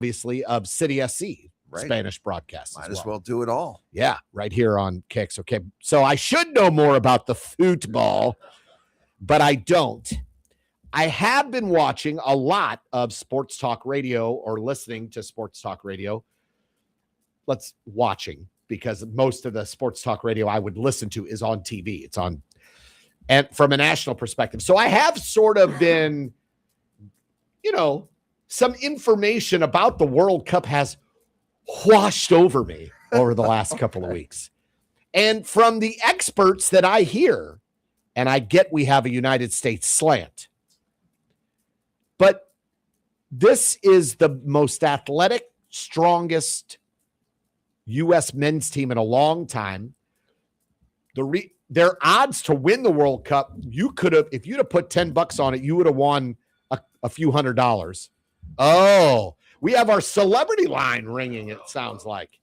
obviously, of City SC Right. Spanish broadcast. Might as well do it all. Yeah, right here on Kicks. Okay, so I should know more about the football, but I don't. I have been watching a lot of sports talk radio or listening to sports talk radio. Watching, because most of the sports talk radio I would listen to is on TV. It's on, and from a national perspective. So I have sort of been, some information about the World Cup has washed over me over the last couple of weeks. And from the experts that I hear, and I get we have a United States slant, but this is the most athletic, strongest U.S. men's team in a long time. Their odds to win the World Cup, you could have, if you'd have put $10 on it, you would have won a few $100s. Oh, we have our celebrity line ringing, it sounds like.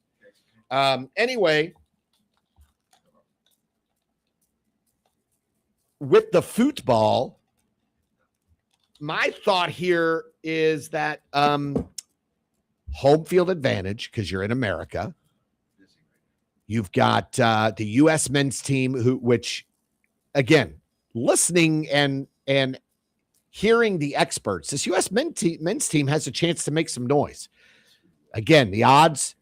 Anyway, with the football, my thought here is that home field advantage, because you're in America. You've got the U.S. men's team, which, again, listening and hearing the experts, this U.S. men's team has a chance to make some noise. Again, the odds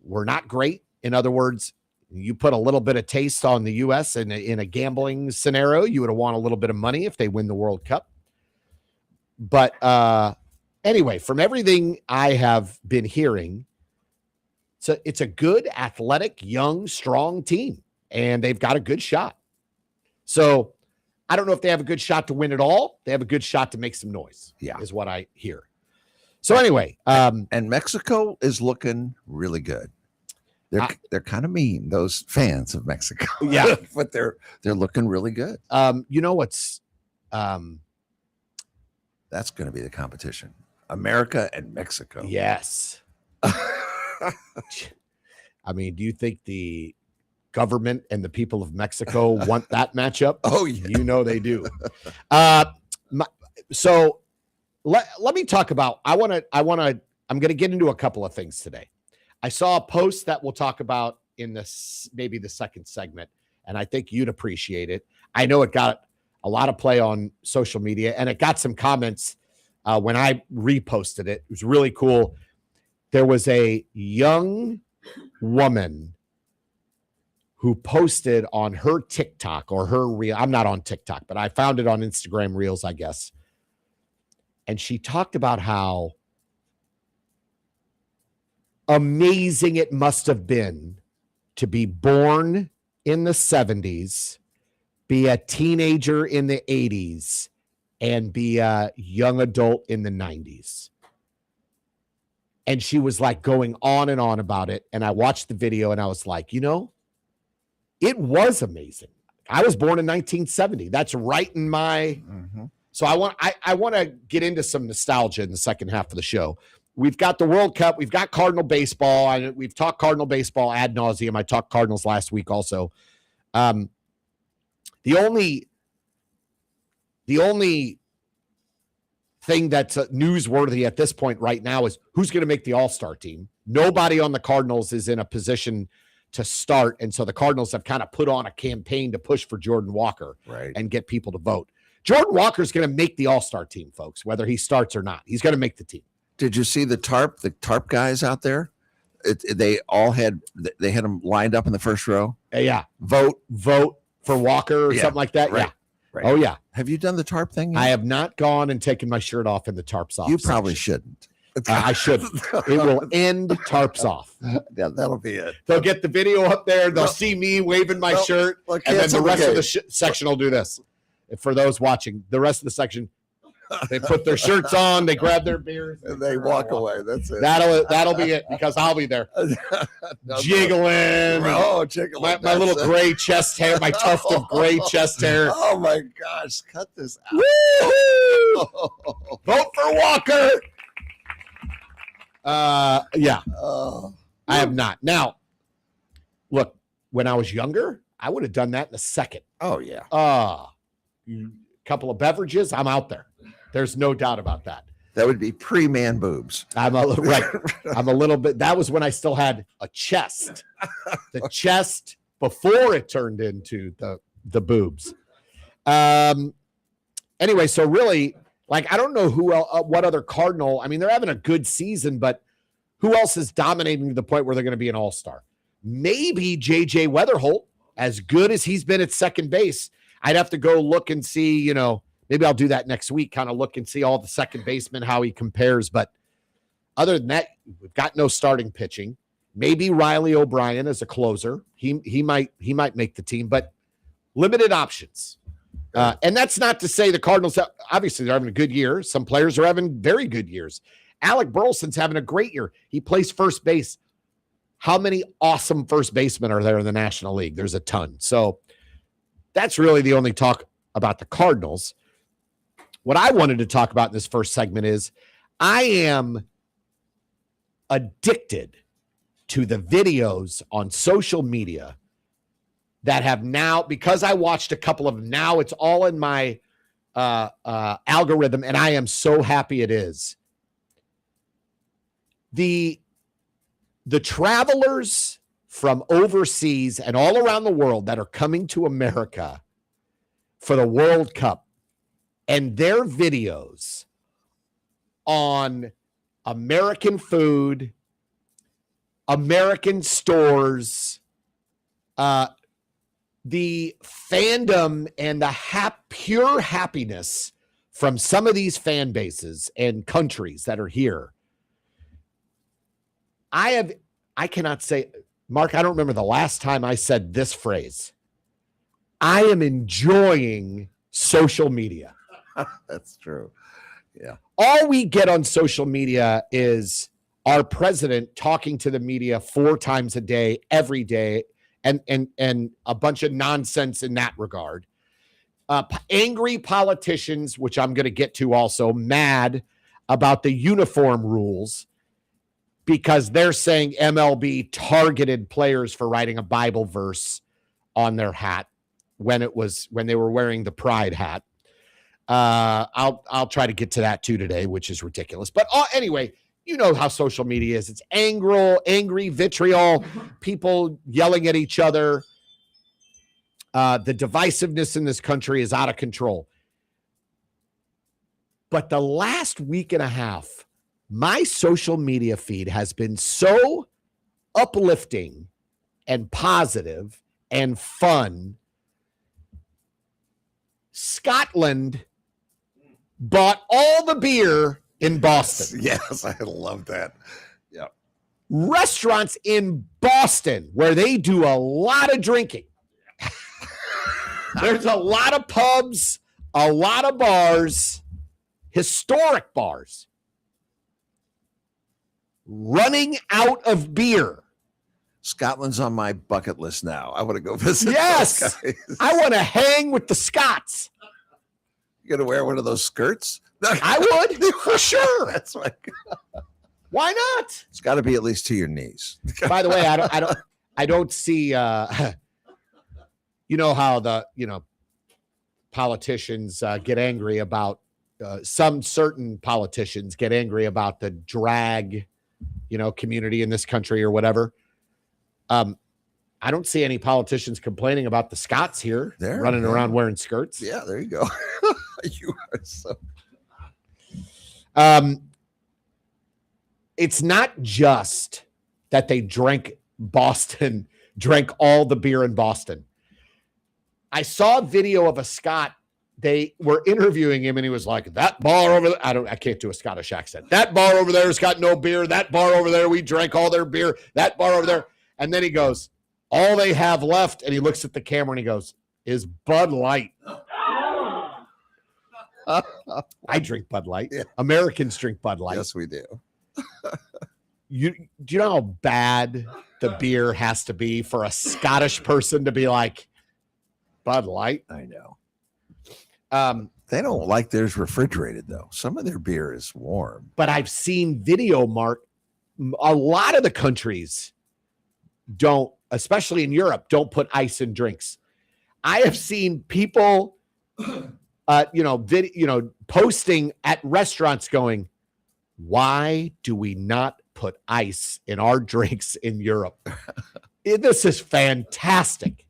were not great. In other words, you put a little bit of taste on the U.S. in a gambling scenario, you would have won a little bit of money if they win the World Cup. But anyway, from everything I have been hearing, it's a good, athletic, young, strong team, and they've got a good shot. So I don't know if they have a good shot to win it all. They have a good shot to make some noise, is what I hear. So anyway. And Mexico is looking really good. They're kind of mean, those fans of Mexico. Yeah. But they're looking really good. You know what's that's going to be the competition. America and Mexico. Yes. I mean, do you think the government and the people of Mexico want that matchup? Oh, yeah. You know they do. So let me talk about, I'm going to get into a couple of things today. I saw a post that we'll talk about in this, maybe the second segment, and I think you'd appreciate it. I know it got a lot of play on social media, and it got some comments when I reposted it. It was really cool. There was a young woman who posted on her TikTok or her reel. I'm not on TikTok, but I found it on Instagram Reels, I guess. And she talked about how amazing it must have been to be born in the 70s, be a teenager in the 80s, and be a young adult in the 90s. And she was like going on and on about it. And I watched the video and I was like, it was amazing. I was born in 1970. That's right in my. Mm-hmm. So I want to get into some nostalgia in the second half of the show. We've got the World Cup. We've got Cardinal baseball. We've talked Cardinal baseball ad nauseum. I talked Cardinals last week also. The only thing that's newsworthy at this point right now is who's going to make the All-Star team. Nobody on the Cardinals is in a position to start, and so the Cardinals have kind of put on a campaign to push for Jordan Walker and get people to vote. Jordan Walker's going to make the All-Star team, folks, whether he starts or not. He's going to make the team. Did you see the tarp guys out there? They had them lined up in the first row. Yeah. Vote for Walker or something like that. Right. Yeah. Right. Oh, yeah. Have you done the tarp thing yet? I have not gone and taken my shirt off in the tarps off. You probably shouldn't. I shouldn't. It will end tarps off. Yeah, that'll be it. They'll get the video up there. They'll see me waving my shirt. And then the rest of the section will do this. For those watching, the rest of the section, they put their shirts on, they grab their beers, and they walk away. That's it. That'll be it, because I'll be there. Jiggling. Oh, jiggling. My little gray chest hair, my tuft of gray chest hair. Oh my gosh, cut this out. Vote for Walker. Yeah. I have not. Now, look, when I was younger, I would have done that in a second. Oh, yeah. Couple of beverages, I'm out there. There's no doubt about that. That would be pre-man boobs. I'm a little bit. That was when I still had a chest. The chest before it turned into the boobs. Anyway, so really, like, I don't know who else, what other Cardinal. I mean, they're having a good season, but who else is dominating to the point where they're going to be an all-star? Maybe J.J. Weatherholt, as good as he's been at second base. I'd have to go look and see, you know, maybe I'll do that next week, kind of look and see all the second basemen, how he compares. But other than that, we've got no starting pitching. Maybe Riley O'Brien as a closer. He might make the team, but limited options. And that's not to say the Cardinals, obviously they're having a good year. Some players are having very good years. Alec Burleson's having a great year. He plays first base. How many awesome first basemen are there in the National League? There's a ton. So that's really the only talk about the Cardinals. What I wanted to talk about in this first segment is I am addicted to the videos on social media that have now, because I watched a couple of them, now it's all in my algorithm, and I am so happy it is. The travelers from overseas and all around the world that are coming to America for the World Cup, and their videos on American food, American stores, the fandom and the pure happiness from some of these fan bases and countries that are here. I cannot say, Mark, I don't remember the last time I said this phrase. I am enjoying social media. That's true. Yeah. All we get on social media is our president talking to the media 4 times a day, every day, and a bunch of nonsense in that regard. Angry politicians, which I'm going to get to also, mad about the uniform rules because they're saying MLB targeted players for writing a Bible verse on their hat when they were wearing the pride hat. I'll try to get to that too today, which is ridiculous. But anyway, you know how social media is. It's angry, vitriol, people yelling at each other. The divisiveness in this country is out of control. But the last week and a half, my social media feed has been so uplifting and positive and fun. Scotland bought all the beer in Boston. Yes, I love that. Yeah. Restaurants in Boston where they do a lot of drinking. There's a lot of pubs, a lot of bars, historic bars, running out of beer. Scotland's on my bucket list now. I want to go visit. Yes, I want to hang with the Scots. You gonna wear one of those skirts? I would, for sure. That's my. Why not? It's got to be at least to your knees. By the way, I don't see. You know how politicians get angry about some certain politicians get angry about the drag, community in this country or whatever. I don't see any politicians complaining about the Scots here running around wearing skirts. Yeah, there you go. You are so. It's not just that they drank all the beer in Boston. I saw a video of a Scot. They were interviewing him, and he was like, "That bar over there, I can't do a Scottish accent. That bar over there has got no beer. That bar over there, we drank all their beer. That bar over there." And then he goes, "All they have left," and he looks at the camera and he goes, "is Bud Light." I drink Bud Light. Yeah. Americans drink Bud Light. Yes, we do. Do you know how bad the beer has to be for a Scottish person to be like, Bud Light? I know. They don't like theirs refrigerated, though. Some of their beer is warm. But I've seen video, Mark. A lot of the countries don't, especially in Europe, don't put ice in drinks. I have seen people, posting at restaurants going, why do we not put ice in our drinks in Europe? This is fantastic.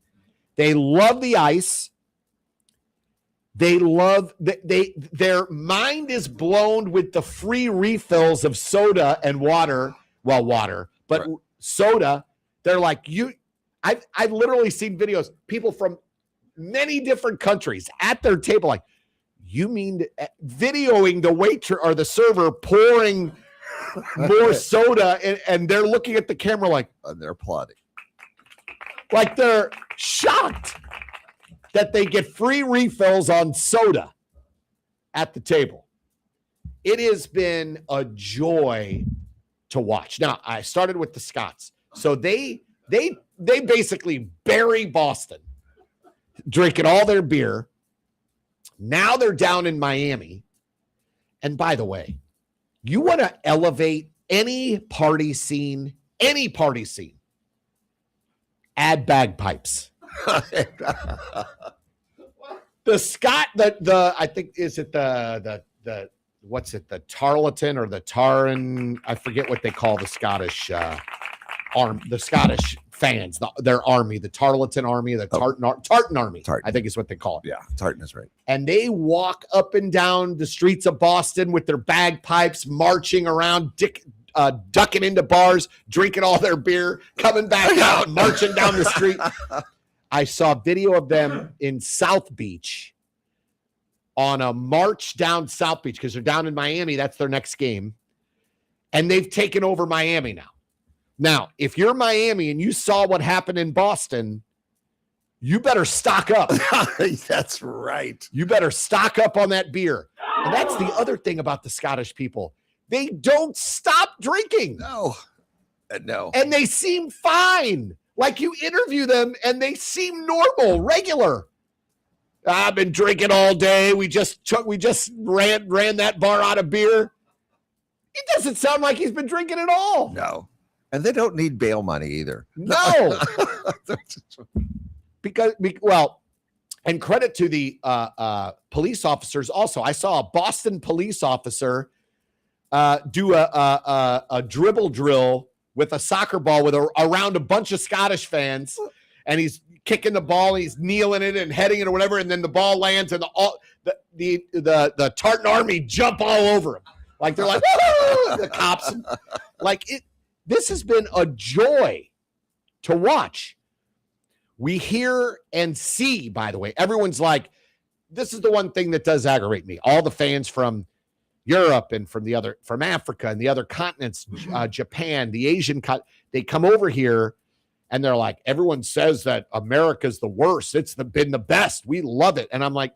They love the ice. They love their mind is blown with the free refills of soda and water. Well, water, but right. Soda. They're like, I've literally seen videos, people from many different countries at their table, like, you mean videoing the waiter or the server pouring more soda, and they're looking at the camera like, and they're applauding. Like they're shocked that they get free refills on soda at the table. It has been a joy to watch. Now, I started with the Scots. So they basically bury Boston, drinking all their beer. Now they're down in Miami. And by the way, you want to elevate any party scene, add bagpipes. The Scott, I think, is it the what's it, the Tarleton or the Taran? I forget what they call the Scottish the Scottish fans, their army, the Tarleton army, the Tartan army, I think is what they call it. Yeah, Tartan is right. And they walk up and down the streets of Boston with their bagpipes, marching around, ducking into bars, drinking all their beer, coming back out, marching down the street. I saw a video of them in South Beach on a march down South Beach because they're down in Miami. That's their next game. And they've taken over Miami now. Now, if you're Miami and you saw what happened in Boston, you better stock up. That's right. You better stock up on that beer. And that's the other thing about the Scottish people. They don't stop drinking. No. And they seem fine. Like, you interview them and they seem normal, regular. I've been drinking all day. We just ran that bar out of beer. It doesn't sound like he's been drinking at all. No. And they don't need bail money either. No. And credit to the police officers also. I saw a Boston police officer do a dribble drill with a soccer ball around a bunch of Scottish fans, and he's kicking the ball, he's kneeling it and heading it or whatever, and then the ball lands, and the Tartan army jump all over him. Like, they're like, the cops. Like, this has been a joy to watch. We hear and see, by the way, everyone's like, this is the one thing that does aggravate me. All the fans from Europe and from Africa and the other continents, Japan, the Asian, they come over here and they're like, everyone says that America's the worst. It's been the best. We love it. And I'm like,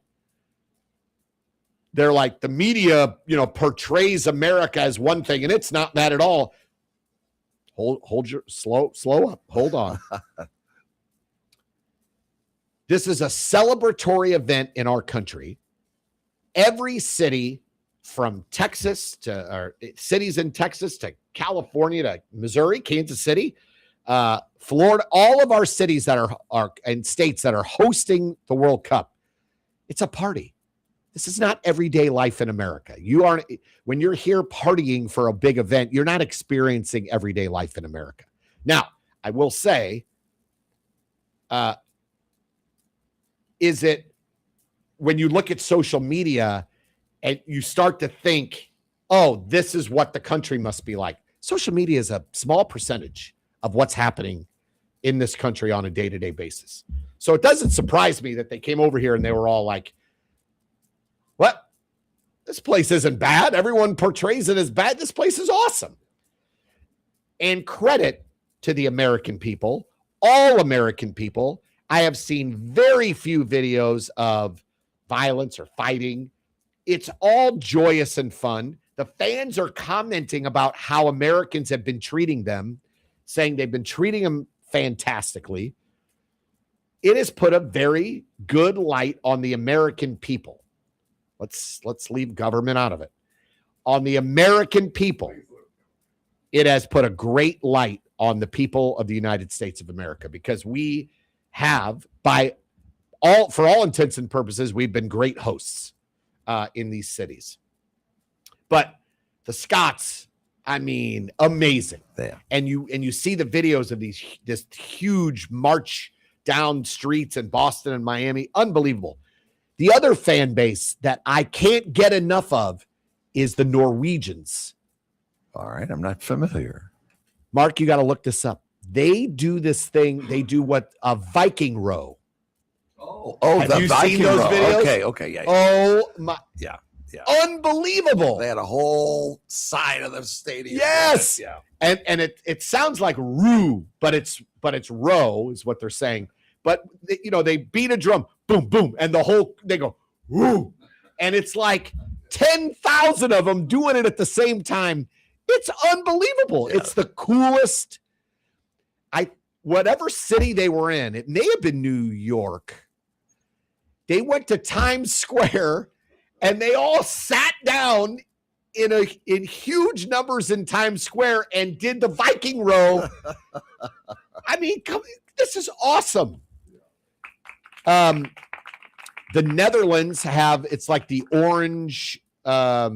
they're like, the media, portrays America as one thing, and it's not that at all. Hold your slow up. Hold on. This is a celebratory event in our country. Every city from Texas cities in Texas to California to Missouri, Kansas City, Florida, all of our cities that are and states that are hosting the World Cup. It's a party. This is not everyday life in America. When you're here partying for a big event, you're not experiencing everyday life in America. Now, I will say, is it when you look at social media and you start to think, oh, this is what the country must be like. Social media is a small percentage of what's happening in this country on a day-to-day basis. So it doesn't surprise me that they came over here and they were all like, what? This place isn't bad. Everyone portrays it as bad. This place is awesome. And credit to the American people, all American people. I have seen very few videos of violence or fighting. It's all joyous and fun. The fans are commenting about how Americans have been treating them, saying they've been treating them fantastically. It has put a very good light on the American people. Let's leave government out of it. On the American people, it has put a great light on the people of the United States of America, because we have, for all intents and purposes, we've been great hosts in these cities. But The Scots, I mean, amazing. Yeah. And you see the videos of this huge march down streets in Boston and Miami. Unbelievable. The other fan base that I can't get enough of is the Norwegians. All right. I'm not familiar. Mark, you got to look this up. They do this thing. They do what a Viking row. Oh, Have the you Viking seen those row. videos? Okay, yeah. Oh my. Yeah. Yeah. Unbelievable. They had a whole side of the stadium. Yes. Yeah. And it sounds like roo, but it's row is what they're saying. But they beat a drum, boom, boom, and they go woo, and it's like 10,000 of them doing it at the same time. It's unbelievable. Yeah. It's the coolest. Whatever city they were in, it may have been New York. They went to Times Square, and they all sat down in huge numbers in Times Square and did the Viking row. I mean, this is awesome. The Netherlands it's like the orange, I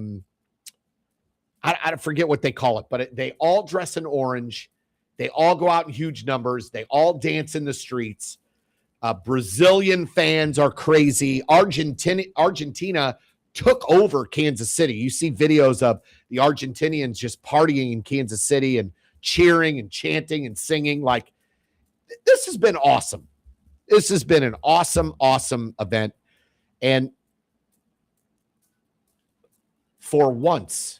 forget what they call it, but they all dress in orange. They all go out in huge numbers. They all dance in the streets. Brazilian fans are crazy. Argentina took over Kansas City. You see videos of the Argentinians just partying in Kansas City and cheering and chanting and singing. Like, this has been awesome. This has been an awesome, awesome event. And for once,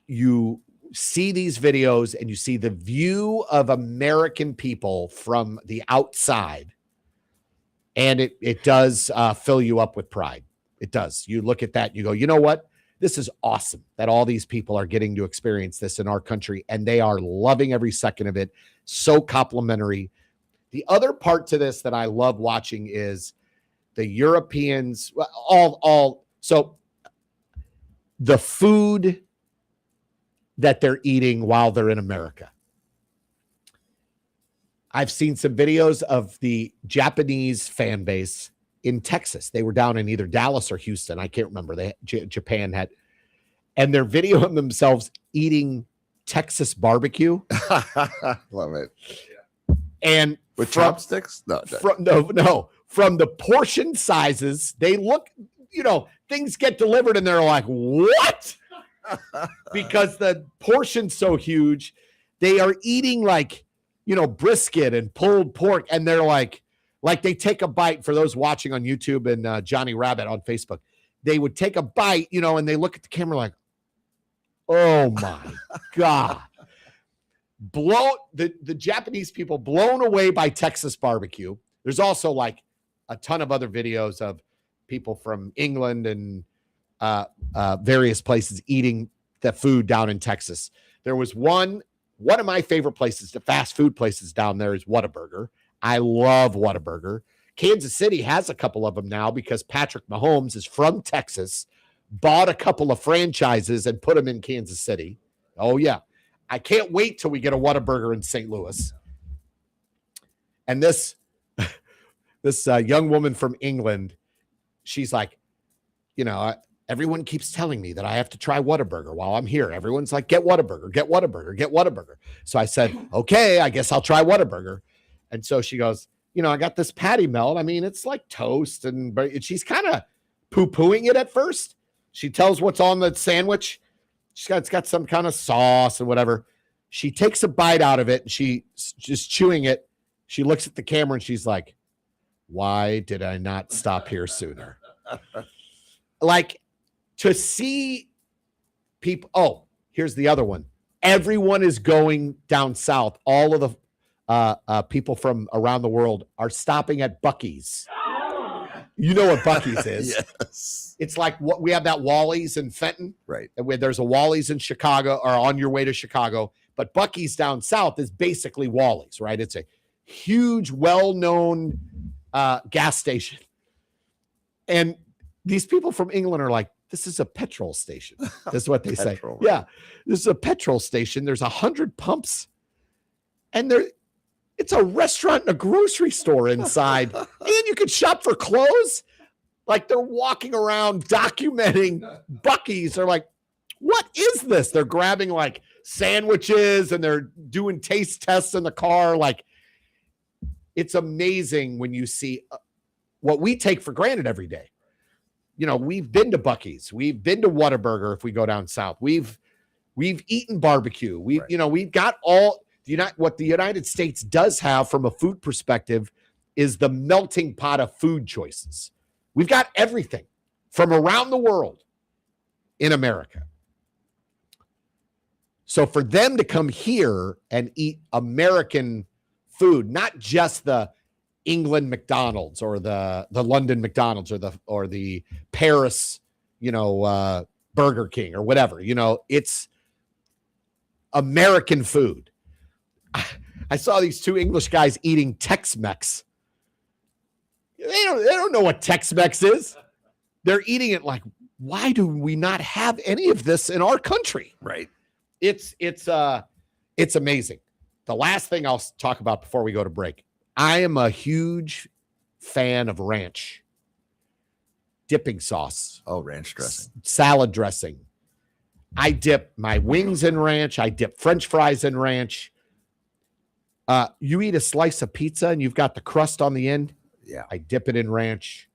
you see these videos and you see the view of American people from the outside, and it does fill you up with pride. It does. You look at that and you go, you know what? This is awesome that all these people are getting to experience this in our country, and they are loving every second of it. So complimentary. The other part to this that I love watching is the Europeans, so the food that they're eating while they're in America. I've seen some videos of the Japanese fan base in Texas. They were down in either Dallas or Houston. I can't remember. Japan had, and they're videoing themselves eating Texas barbecue. Love it. And with chopsticks? No. From the portion sizes, they look, things get delivered and they're like, what? Because the portion's so huge, they are eating like, brisket and pulled pork. And they're like they take a bite. For those watching on YouTube and Johnny Rabbit on Facebook, they would take a bite, and they look at the camera like, oh my God. The Japanese people blown away by Texas barbecue. There's also like a ton of other videos of people from England and various places eating the food down in Texas. There was one of my favorite places, the fast food places down there, is Whataburger. I love Whataburger. Kansas City has a couple of them now because Patrick Mahomes is from Texas, bought a couple of franchises and put them in Kansas City. Oh yeah. I can't wait till we get a Whataburger in St. Louis. And this young woman from England, she's like, everyone keeps telling me that I have to try Whataburger while I'm here. Everyone's like, get Whataburger, get Whataburger, get Whataburger. So I said, okay, I guess I'll try Whataburger. And so she goes, I got this patty melt. I mean, it's like toast, but she's kind of poo-pooing it at first. She tells what's on the sandwich. It's got some kind of sauce and whatever. She takes a bite out of it and she's just chewing it. She looks at the camera and she's like, why did I not stop here sooner? Like, to see people. Oh, here's the other one. Everyone is going down south. All of the people from around the world are stopping at Buc-ee's. You know what Buc-ee's is? Yes. It's like what we have that Wally's in Fenton. Right. And where there's a Wally's in Chicago or on your way to Chicago. But Buc-ee's down south is basically Wally's, right? It's a huge, well-known gas station. And these people from England are like, this is a petrol station. That's what they say. Right? Yeah. This is a petrol station. There's 100 pumps. And it's a restaurant and a grocery store inside. And you can shop for clothes. Like, they're walking around documenting Buc-ee's. They're like, what is this? They're grabbing like sandwiches and they're doing taste tests in the car. Like, it's amazing when you see what we take for granted every day. You know, we've been to Buc-ee's, we've been to Whataburger. If we go down south, we've eaten barbecue. We've got all what the United States does have from a food perspective is the melting pot of food choices. We've got everything from around the world in America. So for them to come here and eat American food, not just the England McDonald's or the London McDonald's or the Paris, Burger King or whatever, it's American food. I saw these two English guys eating Tex-Mex. They don't know what Tex-Mex is. They're eating it like, why do we not have any of this in our country? Right. It's amazing. The last thing I'll talk about before we go to break. I am a huge fan of ranch dipping sauce. Oh, ranch dressing. Salad dressing. I dip my wings in ranch. I dip French fries in ranch. You eat a slice of pizza and you've got the crust on the end. Yeah. I dip it in ranch.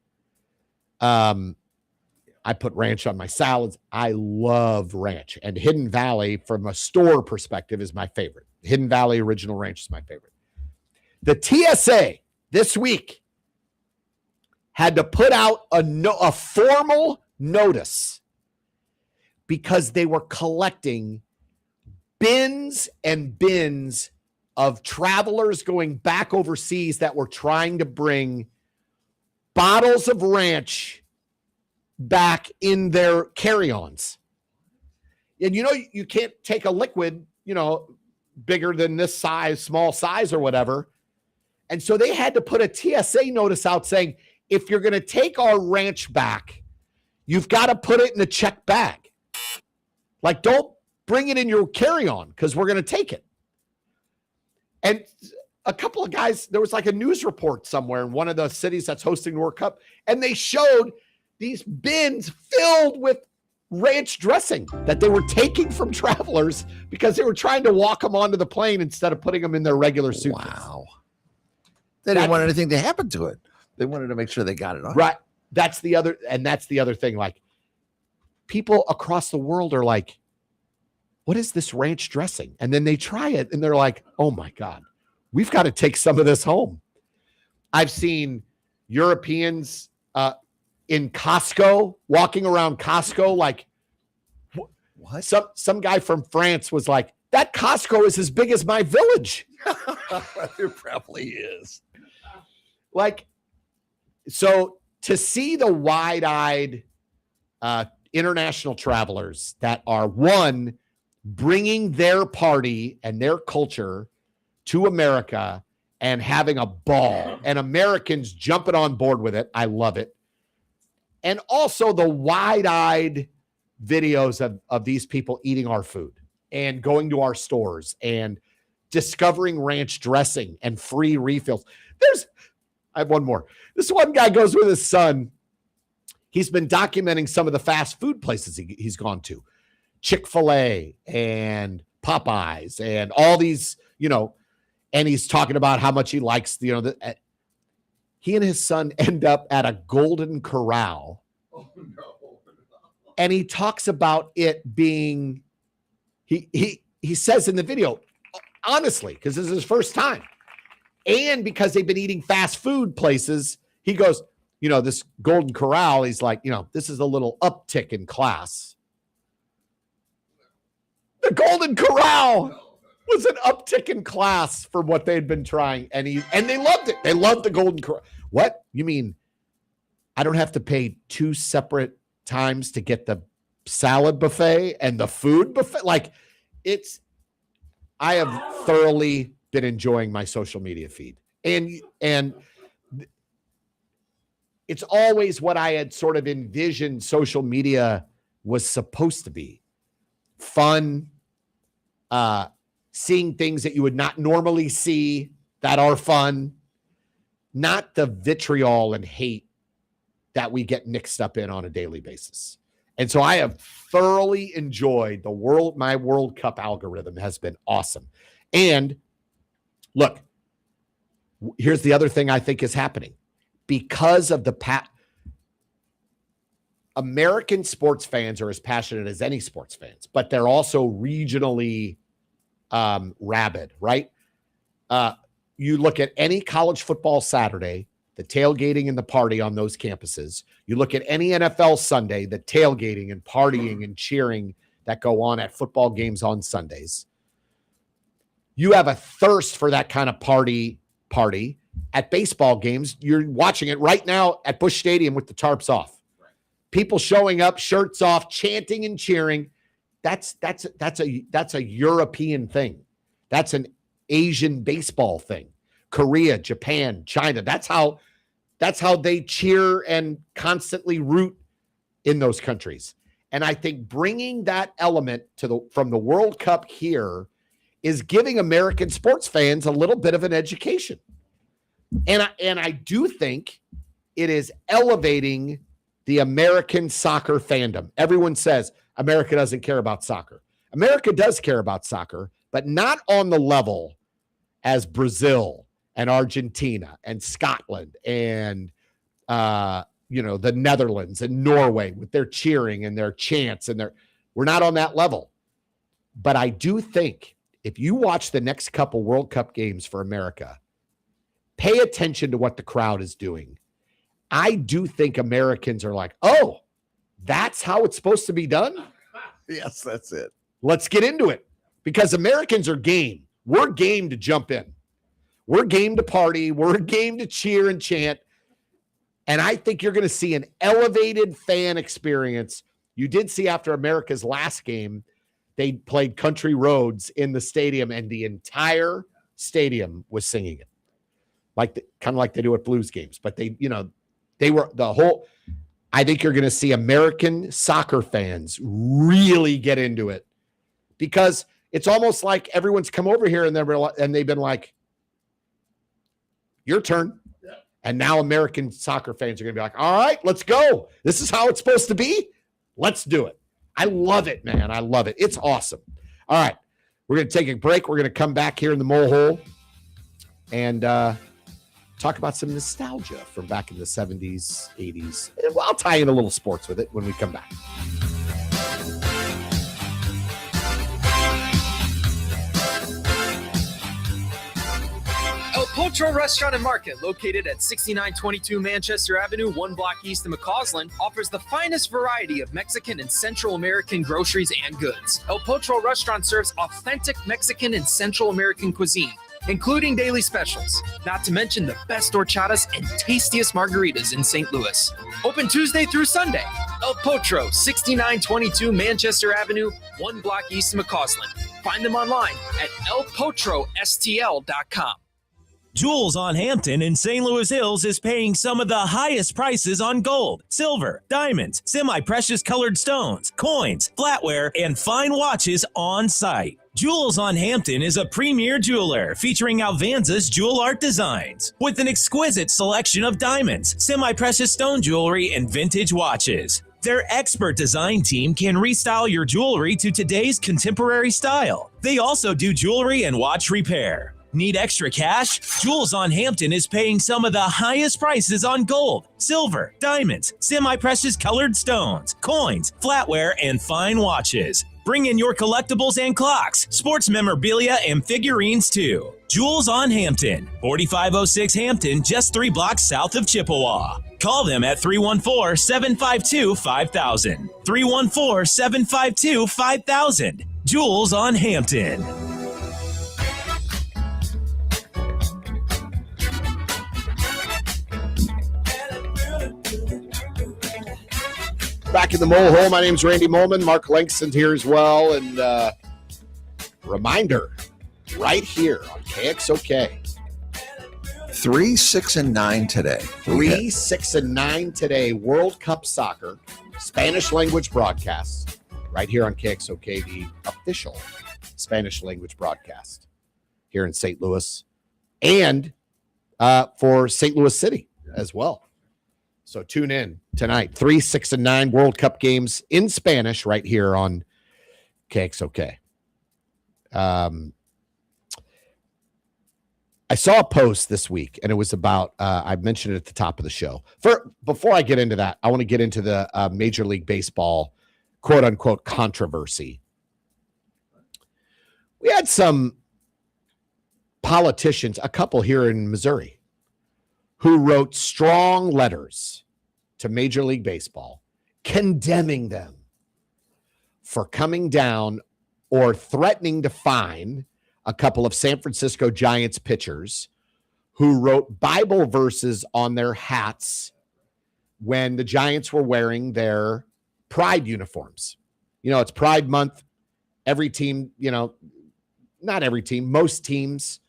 I put ranch on my salads. I love ranch. And Hidden Valley, from a store perspective, is my favorite. Hidden Valley Original Ranch is my favorite. The TSA this week had to put out a formal notice because they were collecting bins and bins of travelers going back overseas that were trying to bring bottles of ranch back in their carry-ons. And you can't take a liquid, bigger than this size, small size or whatever. And so they had to put a TSA notice out saying, if you're going to take our ranch back, you've got to put it in a checked bag. Like, don't bring it in your carry-on because we're going to take it. And a couple of guys, there was like a news report somewhere in one of the cities that's hosting the World Cup, and they showed these bins filled with ranch dressing that they were taking from travelers because they were trying to walk them onto the plane instead of putting them in their regular suitcase. Wow. They didn't want anything to happen to it. They wanted to make sure they got it on. Right. That's the other thing. Like, people across the world are like, what is this ranch dressing? And then they try it and they're like, oh my God, we've got to take some of this home. I've seen Europeans in Costco, walking around Costco, like, what? Some guy from France was like, that Costco is as big as my village. It probably is. Like, so to see the wide-eyed international travelers that are, one, bringing their party and their culture to America and having a ball, and Americans jumping on board with it. I love it. And also the wide-eyed videos of these people eating our food and going to our stores and discovering ranch dressing and free refills. I have one more. This one guy goes with his son. He's been documenting some of the fast food places he's gone to. Chick-fil-A and Popeyes and all these, and he's talking about how much he likes, he and his son end up at a Golden Corral. Oh, no. And he talks about it being, he says in the video, honestly, because this is his first time, and because they've been eating fast food places, he goes, this Golden Corral, he's like, this is a little uptick in class. The Golden Corral was an uptick in class from what they'd been trying, and they loved it. They loved the Golden Corral. What? You mean I don't have to pay two separate times to get the salad buffet and the food buffet? Like, I have thoroughly been enjoying my social media feed. And it's always what I had sort of envisioned social media was supposed to be. Fun, seeing things that you would not normally see that are fun, not the vitriol and hate that we get mixed up in on a daily basis. And so I have thoroughly enjoyed my World Cup algorithm has been awesome. And look, here's the other thing I think is happening. Because of American sports fans are as passionate as any sports fans, but they're also regionally rabid, right? You look at any college football Saturday, the tailgating and the party on those campuses. You look at any NFL Sunday, the tailgating and partying and cheering that go on at football games on Sundays. You have a thirst for that kind of party at baseball games. You're watching it right now at Busch Stadium with the tarps off. People showing up, shirts off, chanting and cheering. That's a European thing. That's an Asian baseball thing. Korea, Japan, China. That's how they cheer and constantly root in those countries. And I think bringing that element from the World Cup here is giving American sports fans a little bit of an education. And I do think it is elevating the American soccer fandom. Everyone says America doesn't care about soccer. America does care about soccer, but not on the level as Brazil and Argentina and Scotland and the Netherlands and Norway with their cheering and their chants we're not on that level. But I do think if you watch the next couple World Cup games for America, pay attention to what the crowd is doing. I do think Americans are like, oh, that's how it's supposed to be done? Yes, that's it. Let's get into it. Because Americans are game. We're game to jump in. We're game to party. We're game to cheer and chant. And I think you're going to see an elevated fan experience. You did see after America's last game, they played Country Roads in the stadium, and the entire stadium was singing it. Kind of like they do at Blues games. But I think you're going to see American soccer fans really get into it, because it's almost like everyone's come over here and they've been like, your turn. Yeah. And now American soccer fans are going to be like, all right, let's go. This is how it's supposed to be. Let's do it. I love it, man. I love it. It's awesome. All right. We're going to take a break. We're going to come back here in the mole hole and talk about some nostalgia from back in the 70s, 80s. And I'll tie in a little sports with it when we come back. El Potro Restaurant and Market, located at 6922 Manchester Avenue, 1 block east of McCausland, offers the finest variety of Mexican and Central American groceries and goods. El Potro Restaurant serves authentic Mexican and Central American cuisine, including daily specials, not to mention the best horchatas and tastiest margaritas in St. Louis. Open Tuesday through Sunday. El Potro, 6922 Manchester Avenue, 1 block east of McCausland. Find them online at elpotrostl.com. Jewels on Hampton in St. Louis Hills is paying some of the highest prices on gold, silver, diamonds, semi-precious colored stones, coins, flatware, and fine watches on site. Jewels on Hampton is a premier jeweler featuring Alvanza's jewel art designs with an exquisite selection of diamonds, semi-precious stone jewelry, and vintage watches. Their expert design team can restyle your jewelry to today's contemporary style. They also do jewelry and watch repair. Need extra cash? Jewels on Hampton is paying some of the highest prices on gold, silver, diamonds, semi-precious colored stones, coins, flatware, and fine watches. Bring in your collectibles and clocks, sports memorabilia, and figurines too. Jewels on Hampton, 4506 Hampton, just 3 blocks south of Chippewa. Call them at 314-752-5000. 314-752-5000. Jewels on Hampton. Back in the mole hole. My name's Randy Molman. Mark Langston's here as well. And reminder, right here on KXOK. 3, 6, and 9 today. 3, 6, and 9 today. World Cup Soccer, Spanish language broadcast, right here on KXOK, the official Spanish language broadcast here in St. Louis, and for St. Louis City as well. So tune in tonight, 3, 6, and 9 World Cup games in Spanish right here on KXOK. I saw a post this week, and it was about, I mentioned it at the top of the show. Before I get into that, I want to get into the Major League Baseball quote-unquote controversy. We had some politicians, a couple here in Missouri, who wrote strong letters to Major League Baseball condemning them for coming down or threatening to fine a couple of San Francisco Giants pitchers who wrote Bible verses on their hats when the Giants were wearing their Pride uniforms. You know, it's Pride Month. Every team, you know, not every team, most teams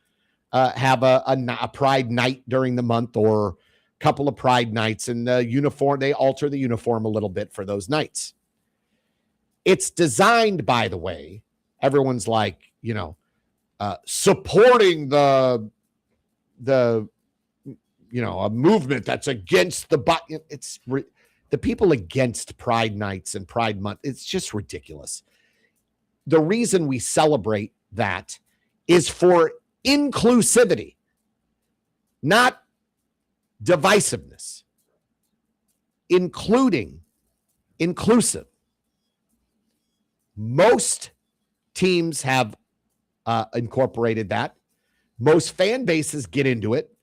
have a Pride night during the month or a couple of Pride nights, and the uniform, they alter the uniform a little bit for those nights. It's designed, by the way, everyone's like, you know, supporting the you know, a movement that's against the people against Pride nights and Pride month. It's just ridiculous. The reason we celebrate that is for inclusivity, not divisiveness. Inclusive. Most teams have incorporated that. Most fan bases get into it,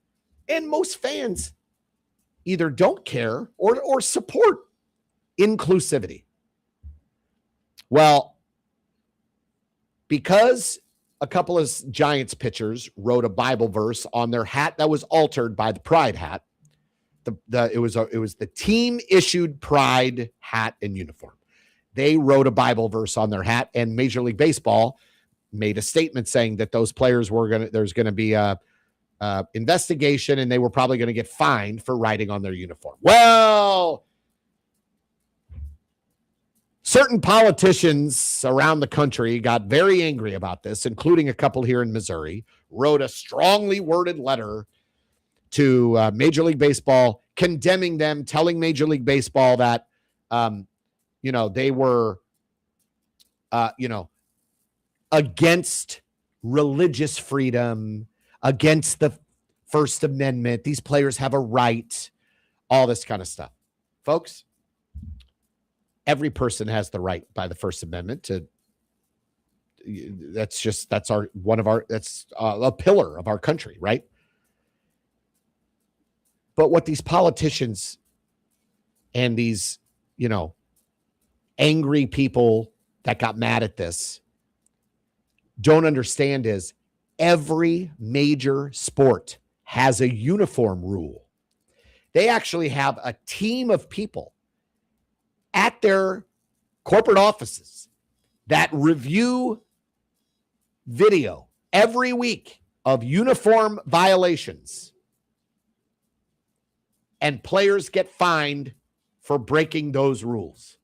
and most fans either don't care or support inclusivity. Well, because a couple of Giants pitchers wrote a Bible verse on their hat that was altered by the Pride hat, it was the team issued Pride hat and uniform. They wrote a Bible verse on their hat, and Major League Baseball made a statement saying that those players there's going to be a investigation, and they were probably going to get fined for writing on their uniform. Well, certain politicians around the country got very angry about this, including a couple here in Missouri, wrote a strongly worded letter to Major League Baseball condemning them, telling Major League Baseball that, you know, they were, you know, against religious freedom, against the First Amendment. These players have a right, all this kind of stuff. Folks, every person has the right by the First Amendment to, that's a pillar of our country, right? But what these politicians and these, you know, angry people that got mad at this don't understand is every major sport has a uniform rule. They actually have a team of people at their corporate offices that review video every week of uniform violations, and players get fined for breaking those rules.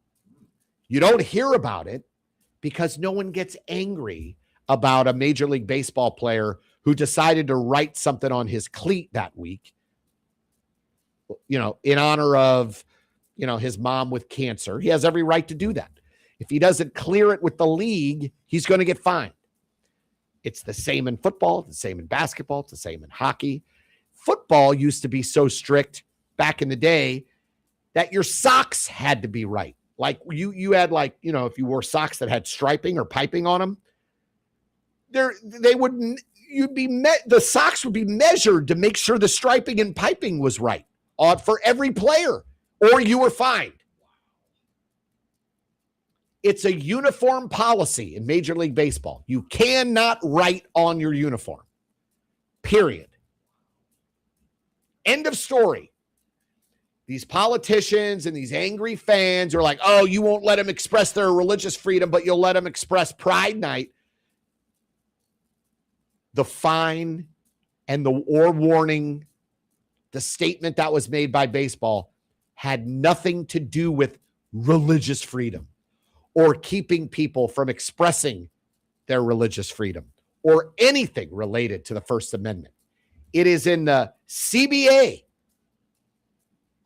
You don't hear about it because no one gets angry about a Major League Baseball player who decided to write something on his cleat that week, you know, in honor of, you know, his mom with cancer. He has every right to do that. If he doesn't clear it with the league, he's going to get fined. It's the same in football, it's the same in basketball, it's the same in hockey. Football used to be so strict back in the day that your socks had to be right. Like you had, like, you know, if you wore socks that had striping or piping on them, the socks would be measured to make sure the striping and piping was right for every player, or you were fined. It's a uniform policy in Major League Baseball. You cannot write on your uniform. Period. End of story. These politicians and these angry fans are like, oh, you won't let them express their religious freedom, but you'll let them express Pride Night. The fine and the warning, the statement that was made by baseball had nothing to do with religious freedom or keeping people from expressing their religious freedom or anything related to the First Amendment. It is in the CBA.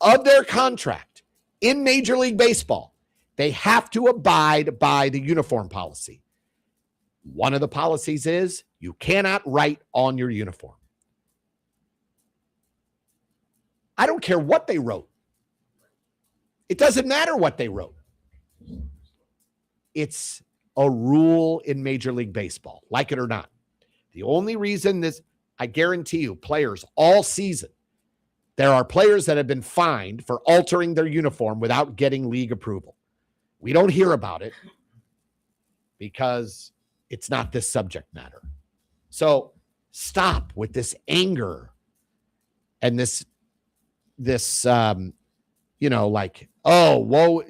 of their contract in Major League Baseball, they have to abide by the uniform policy. One of the policies is you cannot write on your uniform. I don't care what they wrote. It doesn't matter what they wrote. It's a rule in Major League Baseball, like it or not. The only reason this, I guarantee you, players all season, there are players that have been fined for altering their uniform without getting league approval. We don't hear about it because it's not this subject matter. So stop with this anger and this like, oh, whoa,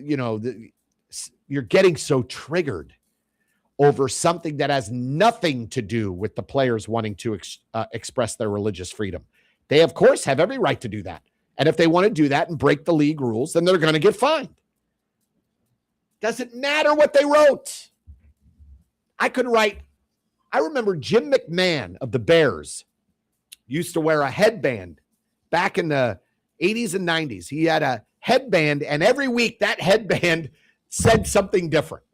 you're getting so triggered over something that has nothing to do with the players wanting to express their religious freedom. They, of course, have every right to do that. And if they want to do that and break the league rules, then they're going to get fined. Doesn't matter what they wrote. I remember Jim McMahon of the Bears used to wear a headband back in the 80s and 90s. He had a headband, and every week that headband said something different.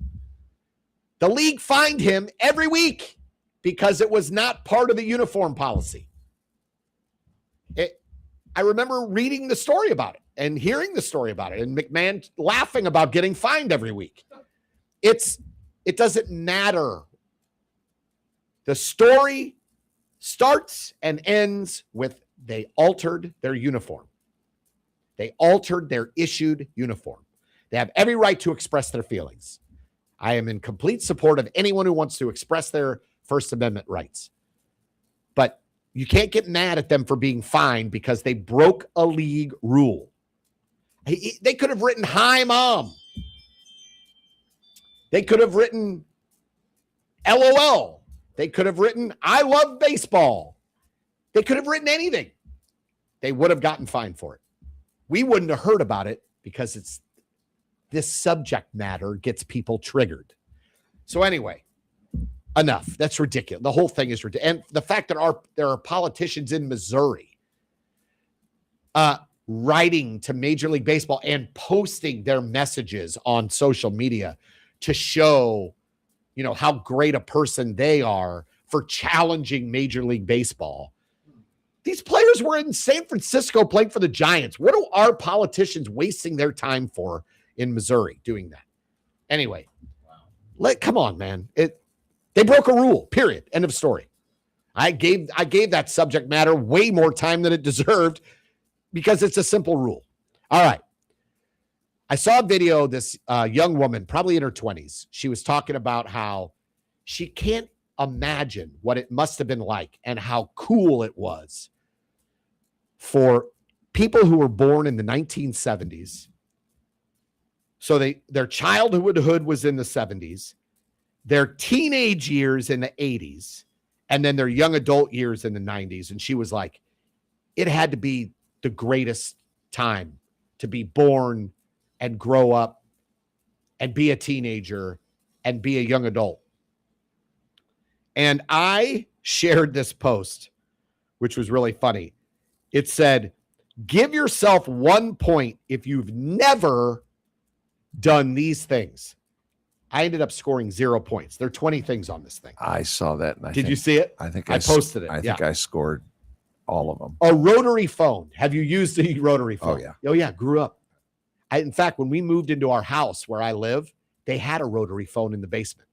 The league fined him every week because it was not part of the uniform policy. I remember reading the story about it and hearing the story about it, and McMahon laughing about getting fined every week. It doesn't matter. The story starts and ends with they altered their uniform. They altered their issued uniform. They have every right to express their feelings. I am in complete support of anyone who wants to express their First Amendment rights. But you can't get mad at them for being fined because they broke a league rule. They could have written, "Hi, Mom." They could have written, "LOL." They could have written, "I love baseball." They could have written anything. They would have gotten fined for it. We wouldn't have heard about it because this subject matter gets people triggered. So anyway, enough. That's ridiculous. The whole thing is ridiculous. And the fact that there are politicians in Missouri writing to Major League Baseball and posting their messages on social media to show, how great a person they are for challenging Major League Baseball. These players were in San Francisco playing for the Giants. What are our politicians wasting their time for in Missouri doing that? Anyway, come on, man. They broke a rule, period. End of story. I gave that subject matter way more time than it deserved because it's a simple rule. All right. I saw a video of this young woman, probably in her 20s. She was talking about how she can't imagine what it must have been like and how cool it was for people who were born in the 1970s. So their childhood was in the 70s, their teenage years in the 80s, and then their young adult years in the 90s. And she was like, it had to be the greatest time to be born and grow up and be a teenager and be a young adult. And I shared this post, which was really funny. It said, give yourself 1 point if you've never done these things. I ended up scoring 0 points. There are 20 things on this thing. I saw that. And Did you see it? I think I posted it. I think I scored all of them. A rotary phone. Have you used a rotary phone? Oh, yeah. Oh, yeah. Grew up. In fact, when we moved into our house where I live, they had a rotary phone in the basement.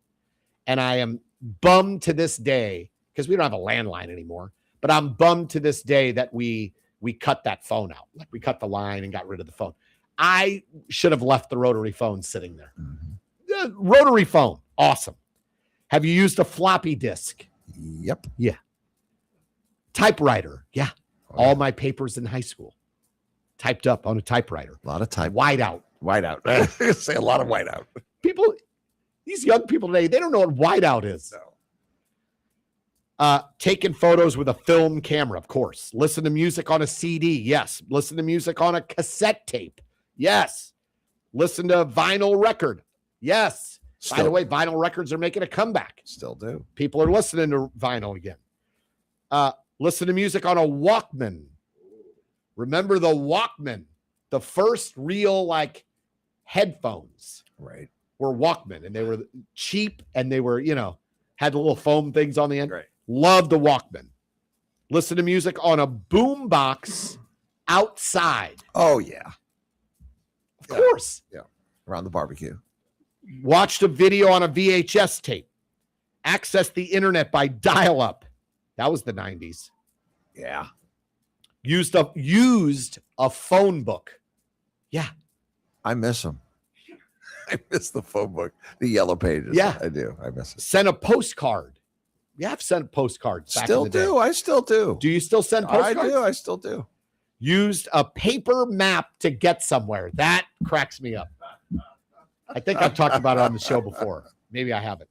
And I am bummed to this day, because we don't have a landline anymore, but I'm bummed to this day that we cut that phone out. Like we cut the line and got rid of the phone. I should have left the rotary phone sitting there. Mm-hmm. Rotary phone. Awesome. Have you used a floppy disk? Yep. Yeah. Typewriter. Yeah. Oh, all my papers in high school typed up on a typewriter. A lot of type. Whiteout. Whiteout. Say a lot of whiteout. People, these young people today, they don't know what whiteout is. No. Taking photos with a film camera, of course. Listen to music on a CD. Yes. Listen to music on a cassette tape. Yes. Listen to a vinyl record. Yes. By the way, vinyl records are making a comeback. Still do. People are listening to vinyl again. Listen to music on a Walkman. Remember the Walkman, the first real like headphones Right. were Walkman, and they were cheap, and they were, had the little foam things on the end. Right. Loved the Walkman. Listen to music on a boom box outside. Oh, yeah. Of course. Around the barbecue. Watched a video on a VHS tape. Accessed the internet by dial-up. That was the 90s. Yeah. Used a phone book. Yeah. I miss them. I miss the phone book, the yellow pages. Yeah. I do. I miss it. Sent a postcard. Yeah, I've sent postcards back Still in the do. day. I still do. Do you still send postcards? I do. I still do. Used a paper map to get somewhere. That cracks me up. I think I've talked about it on the show before. Maybe I haven't.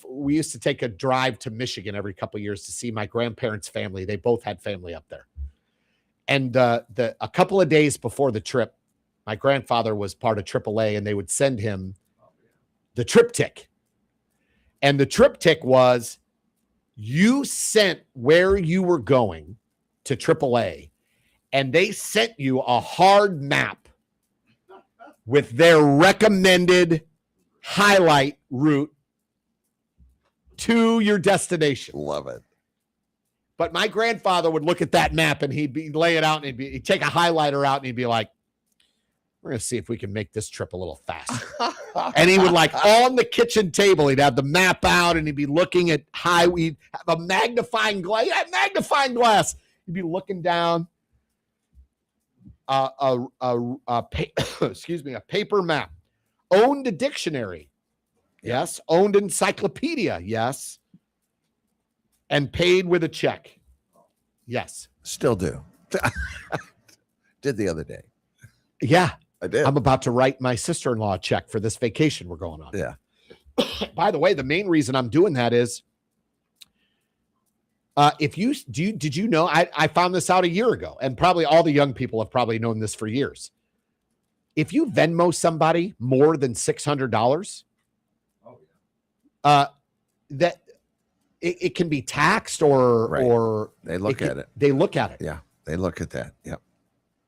We used to take a drive to Michigan every couple of years to see my grandparents' family. They both had family up there. And a couple of days before the trip, my grandfather was part of AAA, and they would send him the triptych. And the triptych was, you sent where you were going to AAA, and they sent you a hard map with their recommended highlight route to your destination. Love it. But my grandfather would look at that map, and he'd lay it out, and he'd take a highlighter out, and he'd be like, we're going to see if we can make this trip a little faster. And he would, like, on the kitchen table, he'd have the map out, and he'd be looking at we'd have a magnifying glass. Yeah, magnifying glass. He'd be looking down excuse me, a paper map. Owned a dictionary. Yes. Owned encyclopedia. Yes. And paid with a check. Yes. Still do. Did the other day. Yeah. I did. I'm about to write my sister-in-law a check for this vacation we're going on. Yeah. By the way, the main reason I'm doing that is did you know, I found this out a year ago, and probably all the young people have probably known this for years. If you Venmo somebody more than $600, that it can be taxed or they look at it. They look at it. Yeah. They look at that. Yep.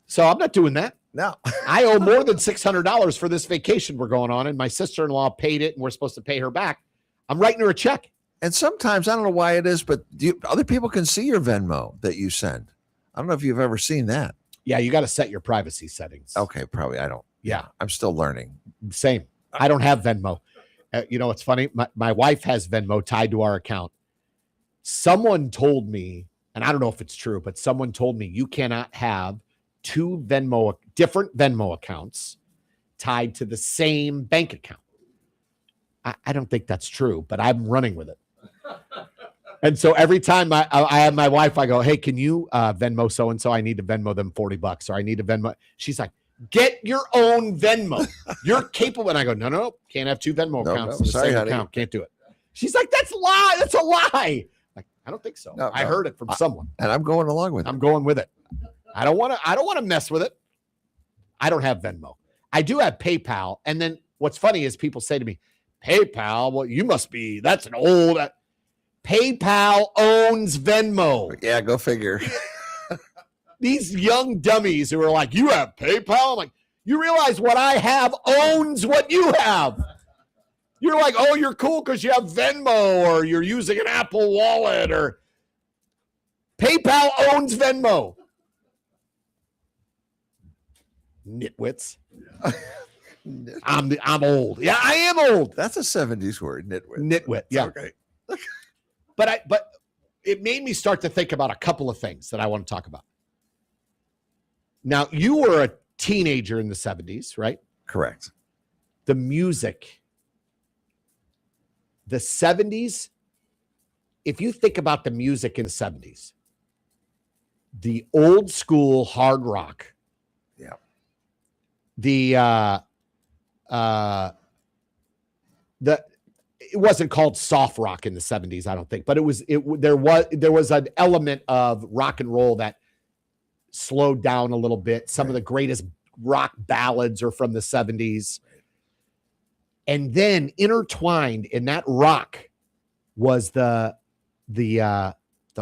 So I'm not doing that. No. I owe more than $600 for this vacation we're going on, and my sister-in-law paid it, and we're supposed to pay her back. I'm writing her a check. And sometimes, I don't know why it is, but other people can see your Venmo that you send. I don't know if you've ever seen that. Yeah, you got to set your privacy settings. Okay, probably. I don't. Yeah. I'm still learning. Same. I don't have Venmo. It's funny. My wife has Venmo tied to our account. Someone told me, and I don't know if it's true, but someone told me you cannot have two different Venmo accounts tied to the same bank account. I don't think that's true, but I'm running with it. And so every time I have my wife, I go, hey, can you Venmo so-and-so? I need to Venmo them $40, or I need to Venmo. She's like, get your own Venmo. You're capable. And I go, no, can't have two Venmo accounts in the sorry, same honey. account. Can't do it. She's like, that's a lie. That's a lie. Like, I don't think so. No, I heard it from someone. And I'm going along with it. I'm going with it. I don't want to mess with it. I don't have Venmo. I do have PayPal. And then what's funny is people say to me, PayPal, well, you must be, that's an old. PayPal owns Venmo. Yeah, go figure. These young dummies who are like, you have PayPal? I'm like, you realize what I have owns what you have. You're like, oh, you're cool because you have Venmo, or you're using an Apple Wallet, or PayPal owns Venmo. Nitwits. I'm old. Yeah, I am old. That's a 70s word, nitwit. Nitwit. Yeah. Okay. But it made me start to think about a couple of things that I want to talk about. Now, you were a teenager in the 70s, right? Correct. The music, the 70s, if you think about the music in the 70s, the old school hard rock, Yeah. It wasn't called soft rock in the 70s, I don't think, but there was an element of rock and roll that slowed down a little bit. Some of the greatest rock ballads are from the 70s. And then intertwined in that rock was the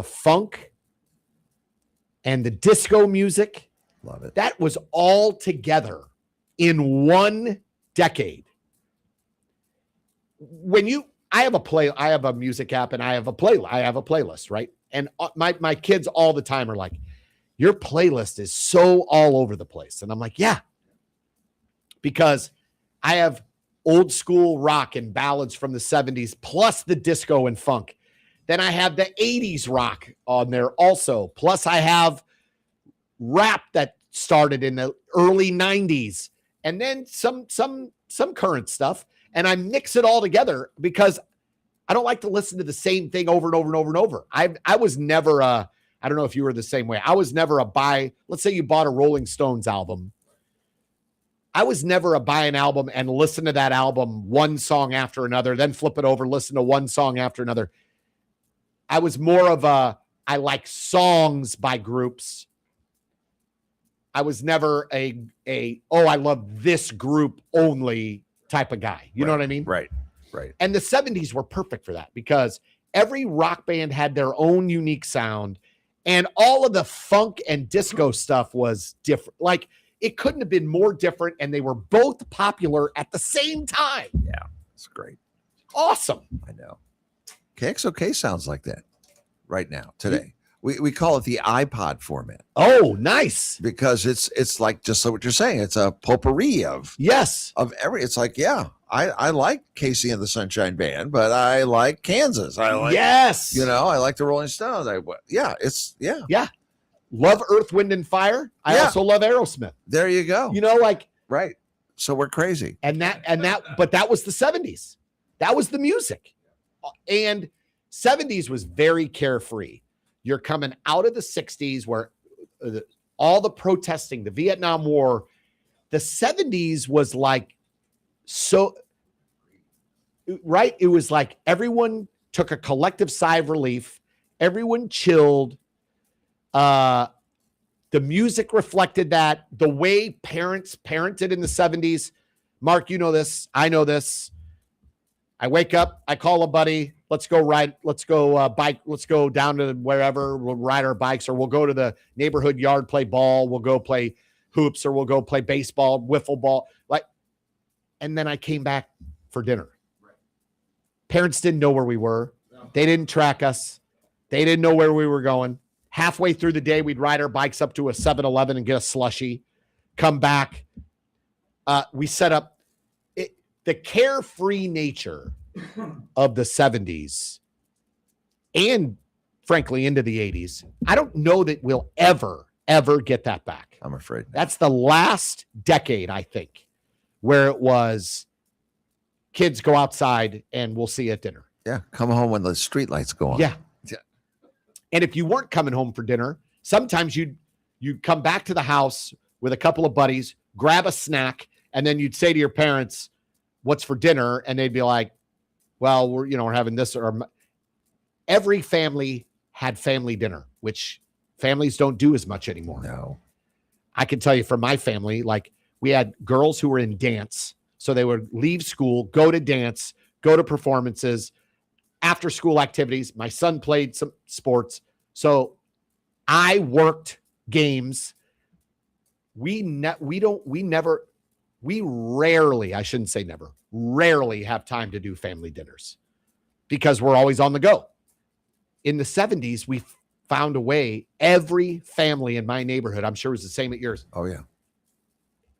funk and the disco music Love it. That was all together in one decade. I have a music app and I have a playlist, right? And my kids all the time are like, your playlist is so all over the place. And I'm like, yeah, because I have old school rock and ballads from the 70s, plus the disco and funk. Then I have the 80s rock on there also. Plus I have rap that started in the early 90s, and then some current stuff. And I mix it all together because I don't like to listen to the same thing over and over and over and over. I was never I don't know if you were the same way. I was never let's say you bought a Rolling Stones album. I was never a buy an album and listen to that album one song after another, then flip it over, listen to one song after another. I was more of I like songs by groups. I was never I love this group only type of guy. You know what I mean? Right. And the 70s were perfect for that because every rock band had their own unique sound, and all of the funk and disco stuff was different. Like, it couldn't have been more different, and they were both popular at the same time. Yeah, it's great. Awesome. I know. KXOK sounds like that right now, today. We call it the iPod format. Oh, nice. Because it's like just what you're saying. It's a potpourri of it's like, yeah, I like Casey and the Sunshine Band, but I like Kansas. I like I like the Rolling Stones. Love Earth, Wind, and Fire. I also love Aerosmith. There you go. Right. So we're crazy. But that was the 70s. That was the music. And 70s was very carefree. You're coming out of the 60s where all the protesting, the Vietnam War, the 70s was like, right? It was like everyone took a collective sigh of relief. Everyone chilled. The music reflected that. The way parents parented in the 70s. Mark, you know this. I know this. I wake up, I call a buddy, let's go ride, let's go bike, let's go down to wherever, we'll ride our bikes, or we'll go to the neighborhood yard, play ball, we'll go play hoops, or we'll go play baseball, wiffle ball. And then I came back for dinner. Parents didn't know where we were. They didn't track us. They didn't know where we were going. Halfway through the day, we'd ride our bikes up to a 7-Eleven and get a slushie, come back. We set up the carefree nature of the 70s and, frankly, into the 80s. I don't know that we'll ever get that back. I'm afraid. That's the last decade, I think, where it was kids go outside and we'll see you at dinner. Yeah, come home when the street lights go on. Yeah. And if you weren't coming home for dinner, sometimes you'd come back to the house with a couple of buddies, grab a snack, and then you'd say to your parents, what's for dinner? And they'd be like, well, we're having this. Or every family had family dinner, which families don't do as much anymore. No. I can tell you from my family, like, we had girls who were in dance. So they would leave school, go to dance, go to performances, after school activities. My son played some sports. So I worked games. We rarely, I shouldn't say never, rarely have time to do family dinners because we're always on the go. In the 70s, we found a way. Every family in my neighborhood, I'm sure it was the same at yours. Oh, yeah.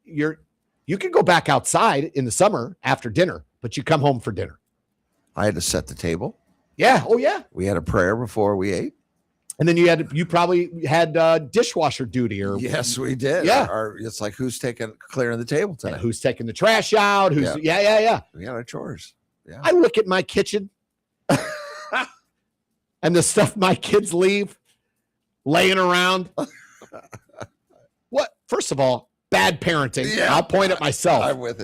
You could go back outside in the summer after dinner, but you come home for dinner. I had to set the table. Yeah. Oh, yeah. We had a prayer before we ate. And then you probably had dishwasher duty, or yes, we did. Yeah, or it's like, who's clearing the table tonight? Yeah, who's taking the trash out? Who's yeah. We got our chores. Yeah. I look at my kitchen and the stuff my kids leave laying around. What? First of all, bad parenting. Yeah. I'll point at myself. I'm with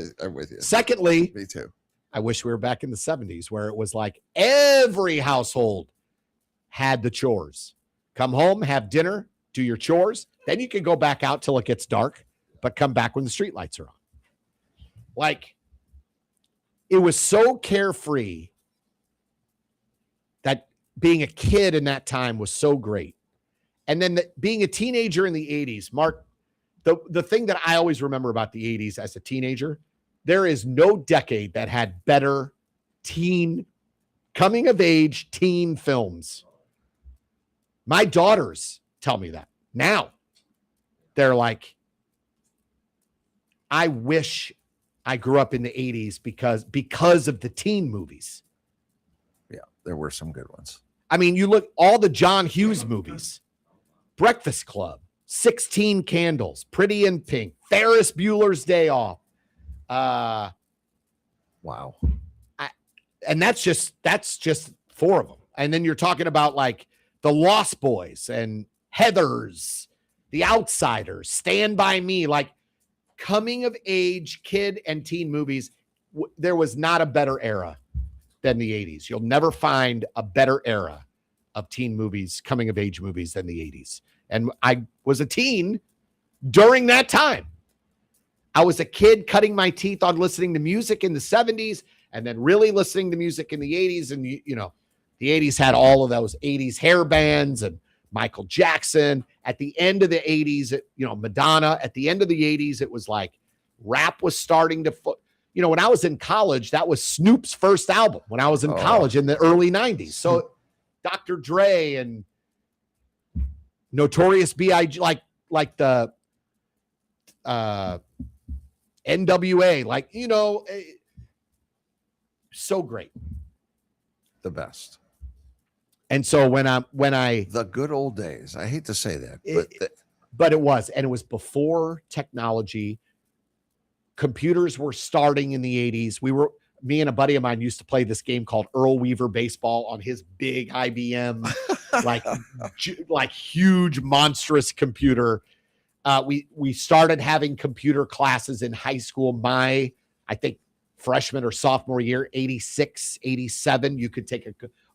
you. Secondly, me too. I wish we were back in the 70s where it was like every household had the chores. Come home, have dinner, do your chores. Then you can go back out till it gets dark, but come back when the street lights are on. Like, it was so carefree that being a kid in that time was so great. And then being a teenager in the 80s, Mark, the thing that I always remember about the 80s as a teenager, there is no decade that had better coming of age teen films. My daughters tell me that now. They're like, I wish I grew up in the 80s because of the teen movies. Yeah, there were some good ones. I mean, you look all the John Hughes movies, Breakfast Club, 16 Candles, Pretty in Pink, Ferris Bueller's Day Off. Wow. And that's just 4 of them. And then you're talking about like The Lost Boys and Heathers, The Outsiders, Stand By Me, like coming of age kid and teen movies. There was not a better era than the 80s. You'll never find a better era of teen movies, coming of age movies than the 80s. And I was a teen during that time. I was a kid cutting my teeth on listening to music in the 70s and then really listening to music in the 80s. And, you know, the 80s had all of those 80s hair bands and Michael Jackson. At the end of the 80s, Madonna. At the end of the 80s, it was like rap was starting to, when I was in college, that was Snoop's first album when I was in college in the early 90s. So Dr. Dre and Notorious B.I.G., like the NWA, so great. The best. And so when I the good old days, I hate to say that, but it was, and it was before technology. Computers were starting in the 80s. Me and a buddy of mine used to play this game called Earl Weaver Baseball on his big IBM, like huge, monstrous computer. We started having computer classes in high school. I think freshman or sophomore year, 86, 87, you could take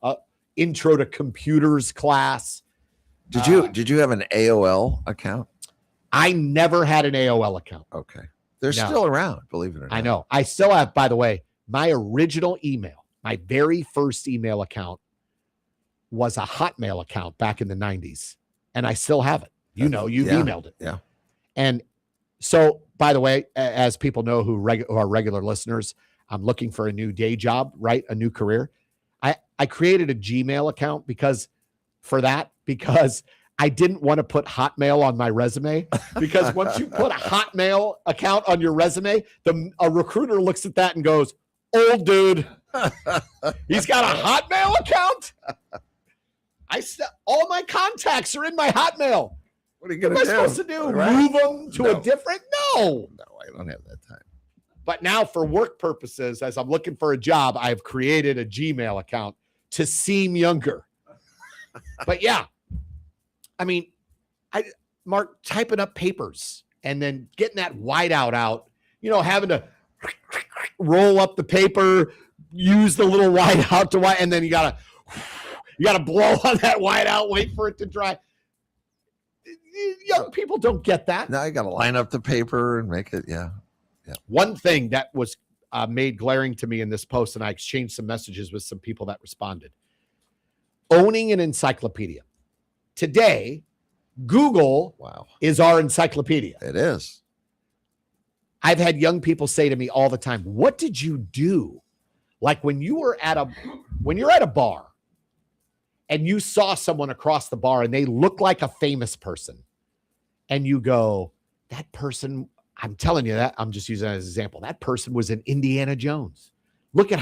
a intro to computers class. Did you have an AOL account? I never had an AOL account. Okay. They're still around, believe it or not. I know. I still have, by the way, my original email, my very first email account was a Hotmail account back in the 90s. And I still have it. You've emailed it. Yeah. And so, by the way, as people know who are regular listeners, I'm looking for a new day job, right? A new career. I created a Gmail account because I didn't want to put Hotmail on my resume, because once you put a Hotmail account on your resume, a recruiter looks at that and goes, "Old dude, he's got a Hotmail account." All my contacts are in my Hotmail. What are you going to do? What am I supposed to do? Right? Move them to a different? No, I don't have that time. But now, for work purposes, as I'm looking for a job, I've created a Gmail account to seem younger. But yeah. I mean, Mark, typing up papers and then getting that whiteout out, having to roll up the paper, use the little whiteout to white, and then you gotta blow on that whiteout, wait for it to dry. Young people don't get that. Now you got to line up the paper and make it. Yeah. One thing that was made glaring to me in this post, and I exchanged some messages with some people that responded. Owning an encyclopedia. Today, Google is our encyclopedia. It is. I've had young people say to me all the time, "What did you do?" Like when you're at a bar and you saw someone across the bar and they look like a famous person, and you go, "That person," I'm telling you that, I'm just using that as an example. That person was in Indiana Jones. Look at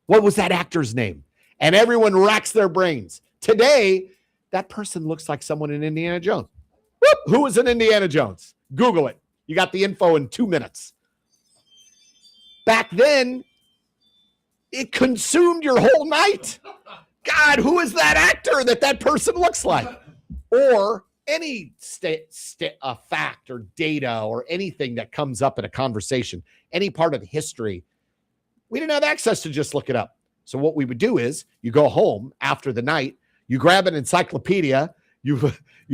what was that actor's name? And everyone racks their brains. Today, that person looks like someone in Indiana Jones. Whoop, who was in Indiana Jones? Google it. You got the info in 2 minutes. Back then, it consumed your whole night. God, who is that actor that person looks like? Or any fact or data or anything that comes up in a conversation, any part of history, we didn't have access to just look it up. So what we would do is you go home after the night, you grab an encyclopedia, you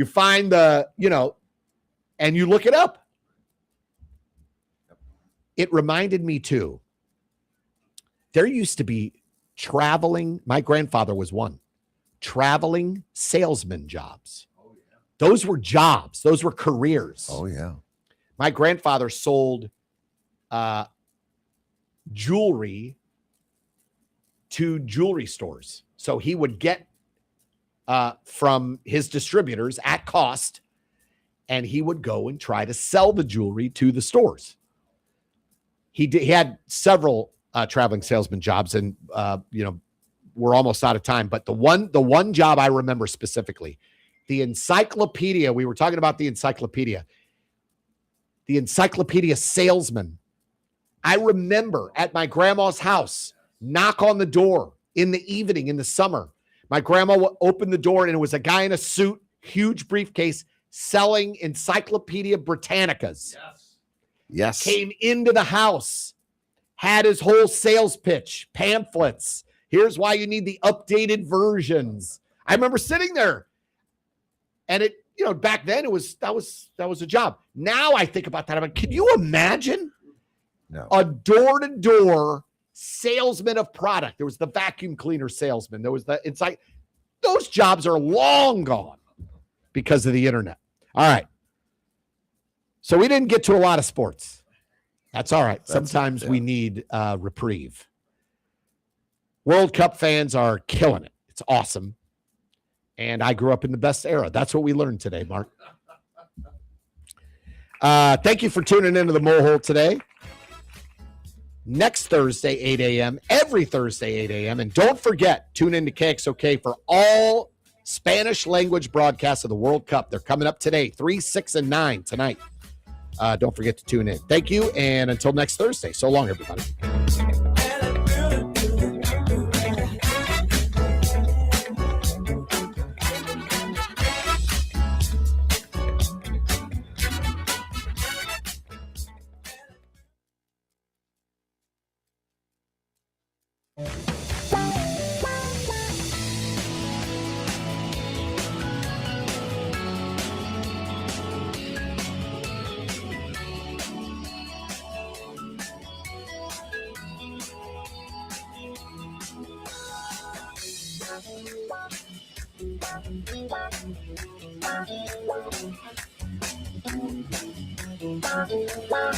find and you look it up. It reminded me too, there used to be my grandfather was one, traveling salesman jobs. Those were jobs. Those were careers. Oh, yeah. My grandfather sold jewelry to jewelry stores. So he would get from his distributors at cost, and he would go and try to sell the jewelry to the stores. He had several traveling salesman jobs, and we're almost out of time. But the one job I remember specifically, the encyclopedia. We were talking about the encyclopedia. The encyclopedia salesman. I remember at my grandma's house, knock on the door in the evening in the summer. My grandma would open the door, and it was a guy in a suit, huge briefcase, selling Encyclopedia Britannicas. Yes. Came into the house, had his whole sales pitch, pamphlets. Here's why you need the updated versions. I remember sitting there, and it, back then that was a job. Now I think about that. I'm like, can you imagine a door-to-door salesman of product? There was the vacuum cleaner salesman. There was those jobs are long gone because of the internet. All right. So we didn't get to a lot of sports. That's all right. Sometimes we need reprieve. World Cup fans are killing it. It's awesome. And I grew up in the best era. That's what we learned today, Mark. Thank you for tuning into the Mole Hole today. Next Thursday, 8 a.m., every Thursday, 8 a.m. And don't forget, tune into KXOK for all Spanish language broadcasts of the World Cup. They're coming up today, 3, 6, and 9 tonight. Don't forget to tune in. Thank you, and until next Thursday. So long, everybody. Wow.